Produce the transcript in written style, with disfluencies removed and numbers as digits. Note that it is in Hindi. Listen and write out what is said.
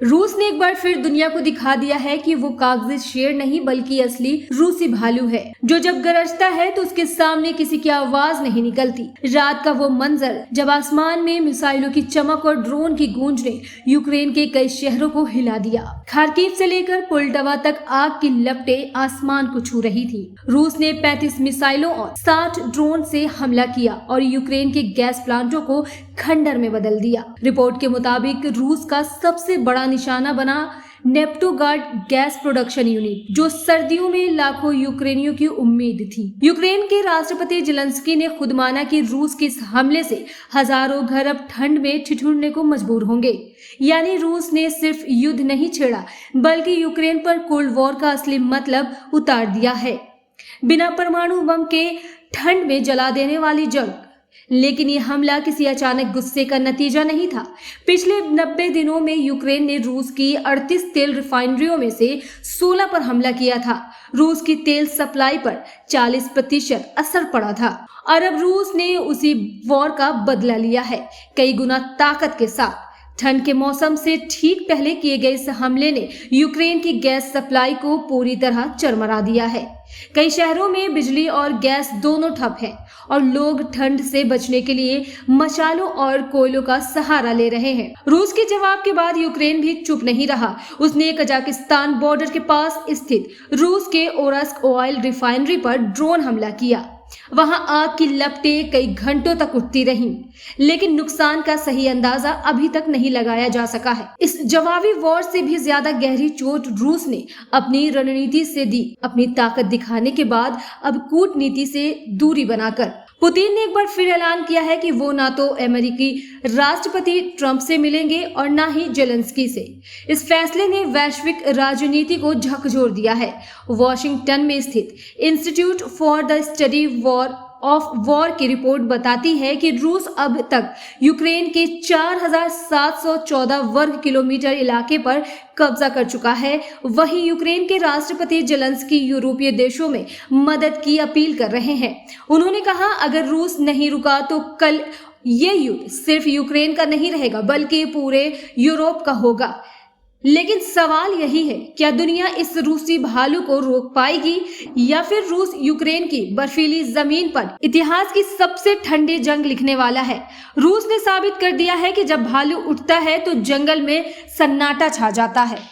रूस ने एक बार फिर दुनिया को दिखा दिया है कि वो कागजी शेर नहीं बल्कि असली रूसी भालू है, जो जब गरजता है तो उसके सामने किसी की आवाज नहीं निकलती। रात का वो मंजर जब आसमान में मिसाइलों की चमक और ड्रोन की गूंज ने यूक्रेन के कई शहरों को हिला दिया। खार्किव से लेकर पोल्टावा तक आग की लपटें आसमान को छू रही थी। रूस ने 35 मिसाइलों और 60 ड्रोन से हमला किया और यूक्रेन के गैस प्लांटों को खंडर में बदल दिया। रिपोर्ट के मुताबिक रूस का सबसे बड़ा निशाना बना नेप्टोगार्ड गैस प्रोडक्शन यूनिट, जो सर्दियों में लाखों यूक्रेनियों की उम्मीद थी। यूक्रेन के राष्ट्रपति जेलेंस्की ने खुद माना कि रूस के इस हमले से हजारों घर अब ठंड में ठिठुरने को मजबूर होंगे। यानी रूस ने सिर्फ युद्ध नहीं छेड़ा, बल्कि यूक्रेन पर कोल्ड वॉर का असली मतलब उतार दिया है। बिना परमाणु बम के ठंड में जला देने वाली जंग। लेकिन ये हमला किसी अचानक गुस्से का नतीजा नहीं था। पिछले 90 दिनों में यूक्रेन ने रूस की 38 तेल रिफाइनरियों में से 16 पर हमला किया था। रूस की तेल सप्लाई पर 40% असर पड़ा था और अब रूस ने उसी वॉर का बदला लिया है, कई गुना ताकत के साथ। ठंड के मौसम से ठीक पहले किए गए इस हमले ने यूक्रेन की गैस सप्लाई को पूरी तरह चरमरा दिया है। कई शहरों में बिजली और गैस दोनों ठप हैं और लोग ठंड से बचने के लिए मशालों और कोयलों का सहारा ले रहे हैं। रूस के जवाब के बाद यूक्रेन भी चुप नहीं रहा। उसने कजाकिस्तान बॉर्डर के पास स्थित रूस के ओरस्क ऑयल रिफाइनरी पर ड्रोन हमला किया। वहां आग की लपटें कई घंटों तक उठती रहीं, लेकिन नुकसान का सही अंदाजा अभी तक नहीं लगाया जा सका है। इस जवाबी वॉर से भी ज्यादा गहरी चोट रूस ने अपनी रणनीति से दी। अपनी ताकत दिखाने के बाद अब कूटनीति से दूरी बनाकर पुतिन ने एक बार फिर ऐलान किया है कि वो ना तो अमेरिकी राष्ट्रपति ट्रंप से मिलेंगे और ना ही जेलेंस्की से। इस फैसले ने वैश्विक राजनीति को झकझोर दिया है। वॉशिंगटन में स्थित institute for the study of war की रिपोर्ट बताती है कि रूस अब तक यूक्रेन के 4714 वर्ग किलोमीटर इलाके पर कब्जा कर चुका है। वहीं यूक्रेन के राष्ट्रपति जेलेंस्की यूरोपीय देशों में मदद की अपील कर रहे हैं। उन्होंने कहा, अगर रूस नहीं रुका तो कल ये युद्ध सिर्फ यूक्रेन का नहीं रहेगा बल्कि पूरे यूरोप का होगा। लेकिन सवाल यही है, क्या दुनिया इस रूसी भालू को रोक पाएगी या फिर रूस यूक्रेन की बर्फीली जमीन पर इतिहास की सबसे ठंडी जंग लिखने वाला है? रूस ने साबित कर दिया है कि जब भालू उठता है तो जंगल में सन्नाटा छा जाता है।